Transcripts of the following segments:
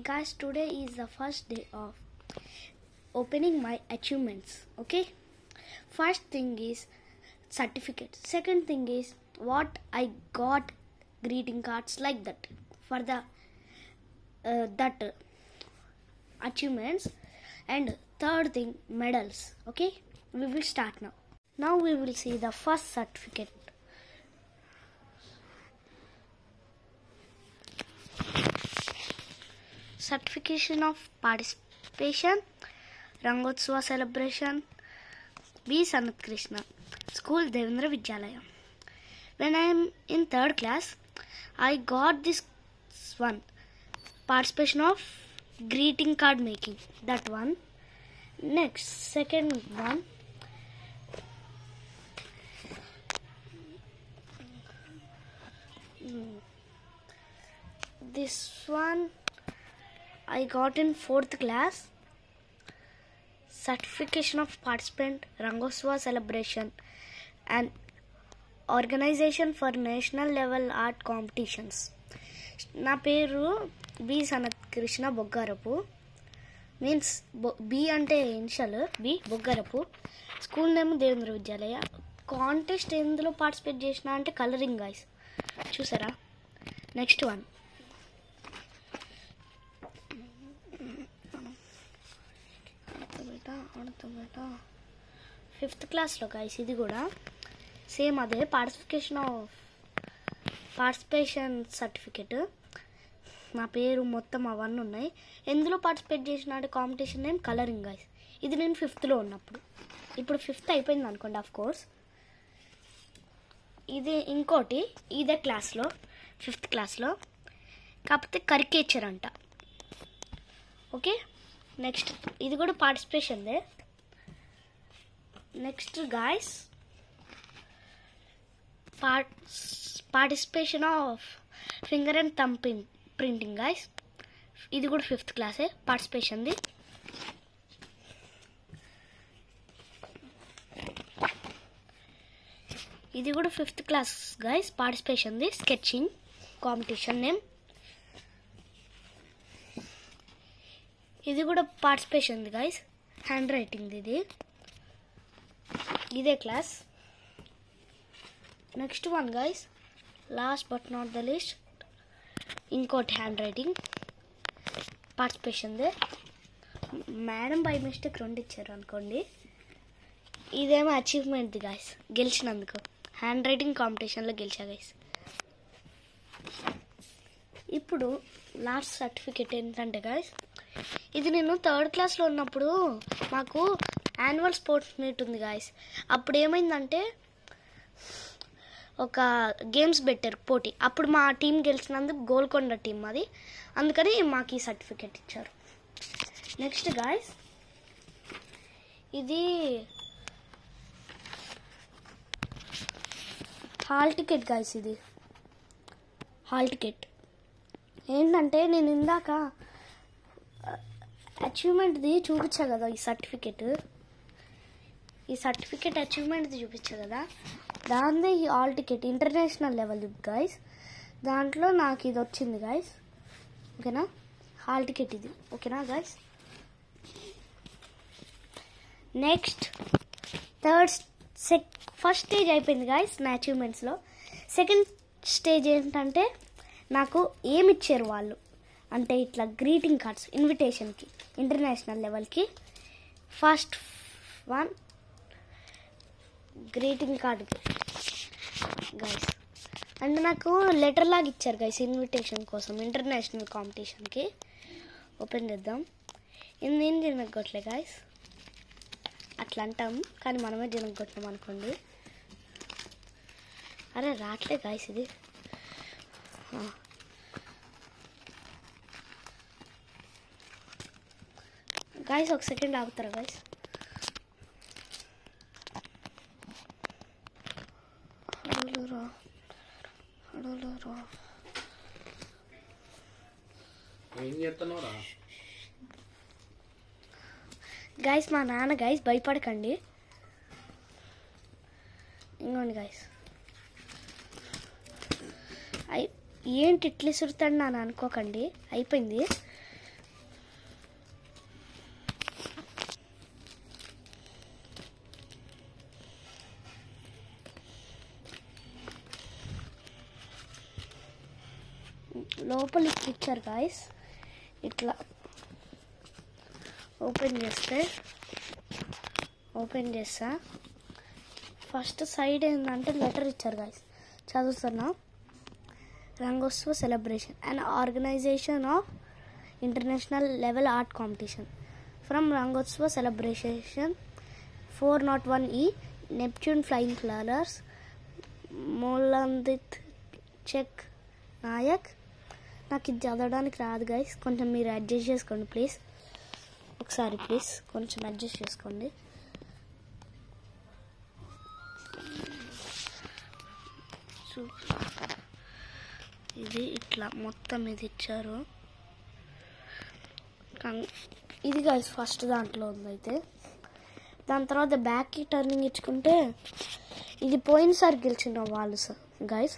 Guys, today is the first day of opening my achievements. Okay, first thing is certificate. Second thing is what I got greeting cards like that for the that achievements. And third thing, medals. Okay, we will start now. Now we will see the first certificate. Certification of participation, Rangotsava celebration, B. Sanat Krishna, School Devendra Vidyalaya. When I am in third class, I got this one, participation of greeting card making, that one. Next, second one, this one I got in fourth class, certification of participant, Rangotsava celebration and organization for national level art competitions. నా పేరు B Sanath Krishna Boggarapu, means B అంటే initial B Boggarapu, school name Devendra Vidyalaya. Contest ఎందులో participate చేసిన అంటే colouring guys, చూసారా. Next one, fifth క్లాస్లో guys, ఇది కూడా సేమ్ అదే పార్టిసిపేషన్ సర్టిఫికెట్. నా పేరు మొత్తం అవన్నీ ఉన్నాయి. ఎందులో పార్టిసిపేట్ చేసిన అంటే కాంపిటీషన్ నేమ్ కలరింగ్ గైస్. ఇది నేను ఫిఫ్త్లో ఉన్నప్పుడు, ఇప్పుడు ఫిఫ్త్ అయిపోయింది అనుకోండి ఆఫ్ కోర్స్. ఇది ఇంకోటి ఇదే క్లాస్లో, ఫిఫ్త్ క్లాస్లో, కాకపోతే కరికేచర్ అంట. ఓకే, నెక్స్ట్ ఇది కూడా పార్టిసిపేషన్దే. Next guys, participation of finger and thumb printing guys. ఇది కూడా ఫిఫ్త్ క్లాసే పార్టిసిపేషన్ది. ఇది కూడా ఫిఫ్త్ క్లాస్ గాయస్, పార్టిసిపేషన్ది, స్కెచింగ్ కాంపిటీషన్ నేమ్. ఇది కూడా పార్టిసిపేషన్ది గాయస్, హ్యాండ్ రైటింగ్ ఇది, ఇదే class. Next one guys, last but not the least, ఇంకోటి హ్యాండ్ రైటింగ్ పార్టిసిపేషన్దే. మేడం బై మిస్టేక్ రెండు ఇచ్చారు అనుకోండి. ఇదేమో అచీవ్మెంట్ది గాయస్, గెలిచినందుకు హ్యాండ్ రైటింగ్ కాంపిటీషన్లో గెలిచా గాయస్. ఇప్పుడు లాస్ట్ సర్టిఫికెట్ ఏంటంటే గాయస్, ఇది నేను థర్డ్ క్లాస్లో ఉన్నప్పుడు మాకు యాన్యువల్ స్పోర్ట్స్ మీట్ ఉంది గాయస్. అప్పుడు ఏమైందంటే ఒక గేమ్స్ పెట్టారు పోటీ. అప్పుడు మా టీం గెలిచినందుకు గోల్కొండ టీం అది, అందుకని మాకు ఈ సర్టిఫికెట్ ఇచ్చారు. నెక్స్ట్ గాయస్, ఇది హాల్ టికెట్ గాయస్. ఇది హాల్ టికెట్ ఏంటంటే నేను ఇందాక అచీవ్మెంట్ది చూపించా కదా, ఈ సర్టిఫికెట్ అచీవ్మెంట్ది చూపించా కదా, దానిదే ఈ hall ticket international level guys. దాంట్లో నాకు ఇది వచ్చింది గాయస్. ఓకేనా, హాల్ టికెట్ ఇది. ఓకేనా గాయస్. నెక్స్ట్ ఫస్ట్ స్టేజ్ అయిపోయింది గాయస్ నా అచీవ్మెంట్స్లో. సెకండ్ స్టేజ్ ఏంటంటే నాకు ఏమి ఇచ్చారు వాళ్ళు అంటే ఇట్లా గ్రీటింగ్ కార్డ్స్ ఇన్విటేషన్కి ఇంటర్నేషనల్ లెవెల్కి. First one greeting card guys, అంటే నాకు లెటర్ లాగా ఇచ్చారు గైస్ ఇన్విటేషన్ కోసం ఇంటర్నేషనల్ కాంపిటీషన్కి. ఓపెన్ చేద్దాం. ఇది నేను జనగొట్టలే గైస్, అట్లా అంటాం కానీ మనమే జనగొట్టాం అనుకోండి. అరే రాట్లే గైస్ ఇది. గాయస్ ఒక సెకండ్ ఆగుతారా గాయస్. గాయస్ మా నాన్న గాయస్, భయపడకండి. ఇంకోండి గాయస్, ఏంటి ఇట్లా సురుతాడు నాన్న అనుకోకండి, అయిపోయింది. లోపలి పిక్చర్ గాయస్ ఇట్లా ఓపెన్ చేస్తా ఫస్ట్ సైడ్ ఏంటంటే లెటర్ ఇచ్చారు గాయస్, చదువుతున్నా. Rangotsav celebration and organisation of international level art competition from Rangotsav celebration 401E Neptune flying colours మోలందిత్ చెక్ నాయక్. నాకు ఇది చదవడానికి రాదు గైస్, కొంచెం మీరు అడ్జస్ట్ చేసుకోండి ప్లీజ్. ఒకసారి ప్లీజ్ కొంచెం అడ్జస్ట్ చేసుకోండి. ఇది ఇట్లా మొత్తం ఇది ఇచ్చారు. ఇది గైస్ ఫస్ట్ దాంట్లో ఉంది. అయితే దాని తర్వాత బ్యాక్కి టర్నింగ్ ఇచ్చుకుంటే ఇది పోయినసారి గెలిచిన వాళ్ళు గైస్.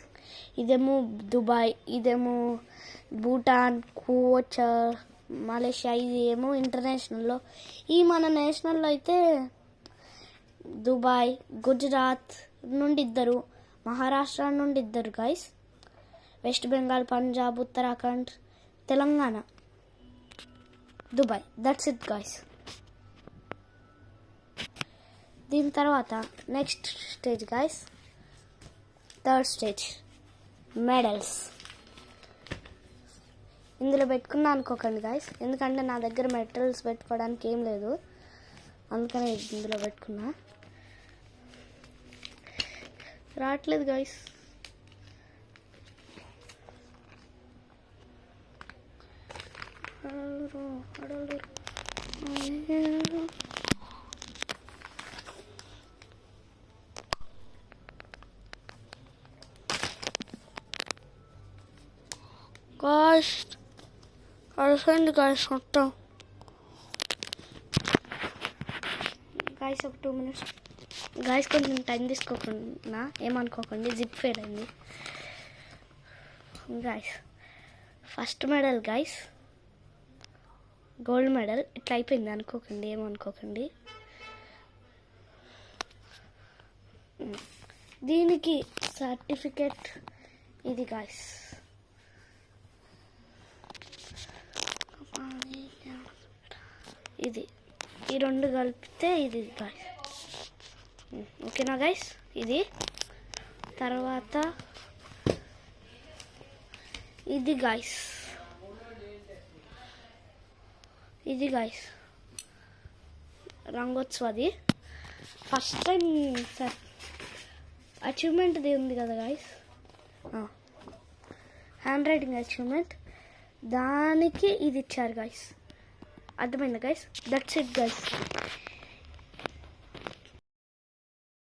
ఇదేమో దుబాయ్, ఇదేమో భూటాన్, కోచ్, మలేషియా. ఇది ఏమో ఇంటర్నేషనల్లో. ఈ మన నేషనల్లో అయితే దుబాయ్, గుజరాత్ నుండి 2, మహారాష్ట్ర నుండి 2 guys, west Bengal, Punjab, Uttarakhand, Telangana, Dubai. That's it guys. దీని తర్వాత next stage guys, third stage medals. ఇందులో పెట్టుకున్నా అనుకోకండి గైస్, ఎందుకంటే నా దగ్గర మెడల్స్ పెట్టుకోవడానికి ఏం లేదు, అందుకనే ఇందులో పెట్టుకున్నా. రావట్లేదు గైస్. గాయ్స్ అర్థమైంది గాయ్స్ మొత్తం. గాయ్స్ ఒక 2 minutes గాయ్స్, కొంచెం టైం తీసుకోకుండా ఏమనుకోకండి, జిప్ ఫేడ్ అయింది guys. First medal guys gold medal. ఇట్లా అయిపోయింది అనుకోకండి, ఏమనుకోకండి. దీనికి సర్టిఫికెట్ ఇది గాయ్స్. ఇది ఈ 2 కలిపితే ఇది గాయ్స్. ఓకేనా గైస్. ఇది తర్వాత ఇది గాయ్స్, ఇది గాయ్స్ రంగోత్సవది. ఫస్ట్ టైం సార్ అచీవ్మెంట్ది ఉంది కదా గాయ్స్, హ్యాండ్ రైటింగ్ అచీవ్మెంట్, దానికి ఇది ఇచ్చారు గాయ్స్. అర్థమైందా గైస్? That's it guys.